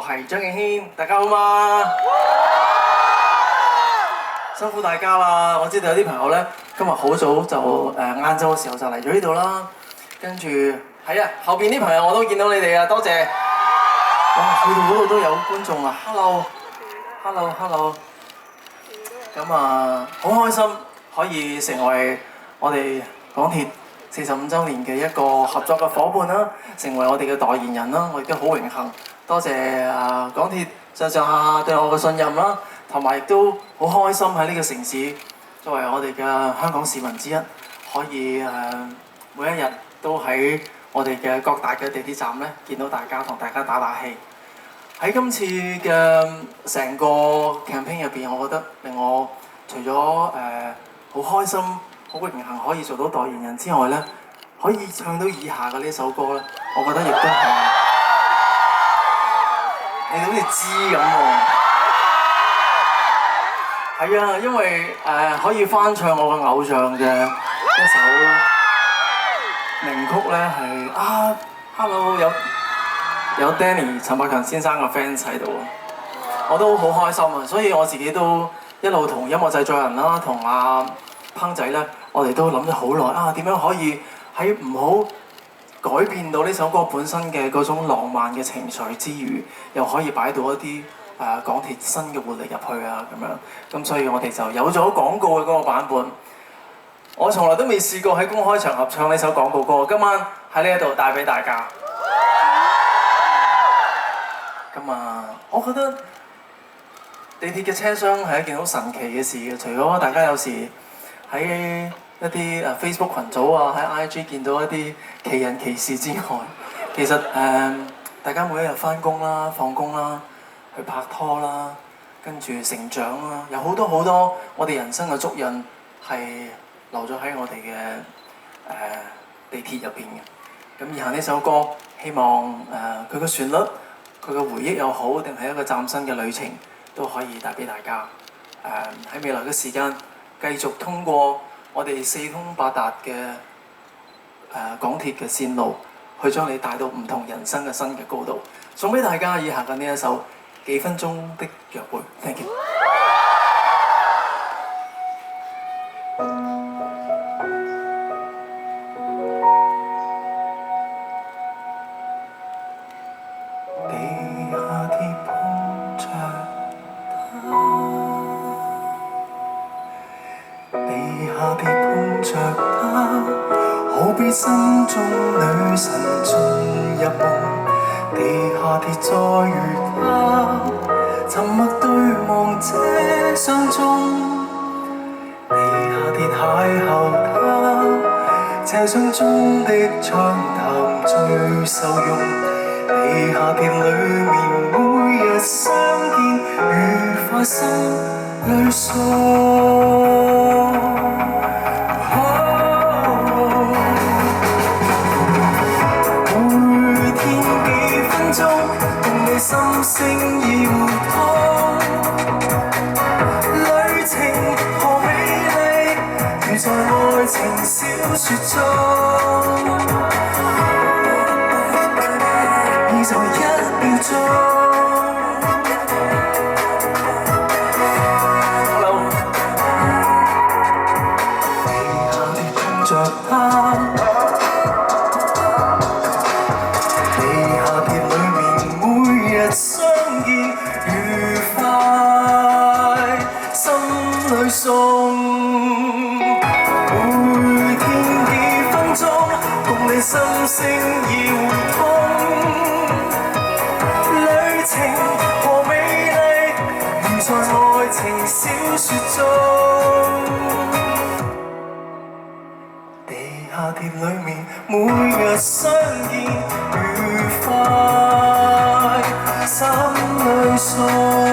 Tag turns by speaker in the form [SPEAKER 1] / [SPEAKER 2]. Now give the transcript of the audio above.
[SPEAKER 1] 係張敬軒，大家好嘛？辛苦大家啦！我知道有啲朋友咧，今日好早就晏晝嘅時候就嚟咗呢度啦。跟住係啊，後邊啲朋友我都見到你哋啊，多謝。哇，去到嗰度都有觀眾啊 ！Hello。咁啊，好開心可以成為我哋港鐵45週年嘅一個合作嘅伙伴啦，成為我哋嘅代言人啦，我亦都好榮幸。多謝港鐵上上下下對我嘅信任啦，同埋亦都好開心喺呢個城市作為我哋嘅香港市民之一，可以每一日都喺我哋嘅各大嘅地鐵站咧見到大家，同大家打打氣。喺今次嘅成個 campaign 入邊，我覺得令我除咗好開心、好榮幸可以做到代言人之外咧，可以唱到以下嘅呢首歌咧，我覺得亦都係你哋好似知咁喎。係啊，因為可以翻唱我嘅偶像嘅一首名曲咧，係Hello 有 Danny 陳百強先生嘅 fans 喺度啊，我都好開心啊！所以我自己都一路同音樂製作人啦，同阿烹仔咧，我哋都諗咗好耐點樣可以喺唔好改變到呢首歌本身嘅嗰種浪漫嘅情緒之餘，又可以擺到一啲港鐵新嘅活力入去啊咁樣。咁所以我哋就有咗廣告嘅嗰個版本。我從來都未試過喺公開場合唱呢首廣告歌，今晚喺呢一度帶俾大家。咁我覺得地鐵嘅車廂係一件好神奇嘅事嘅。除咗大家有時喺一啲Facebook 群組啊，喺 IG 見到一啲奇人奇事之外，其實大家每一日返工啦、放工啦、去拍拖啦，跟住成長啦，有好多好多我哋人生嘅足印係留咗喺我哋嘅地鐵入邊嘅。咁以下呢首歌，希望佢嘅旋律、佢嘅回憶又好，定係一個嶄新嘅旅程，都可以帶俾大家。喺未來嘅時間，繼續通過我哋四通八達嘅港鐵嘅線路，去將你帶到唔同人生嘅新嘅高度。送俾大家以下嘅呢一首幾分鐘的約會 ，Thank you。
[SPEAKER 2] 心中女神進入夢，地下鐵再遇她，沉默對望車廂中，地下鐵邂逅她，車廂中的暢談最受用，地下鐵裡面每日相見，愉快心裏訴。心聲要通，旅程何美麗，如在愛情小説中，已在1秒鐘。地下鐵碰着她。相見愉快，心裏送。每天幾分鐘，共你心聲要通。旅程何美麗，如在愛情小説中。地下鐵裡面每日相見愉快。心裏訴。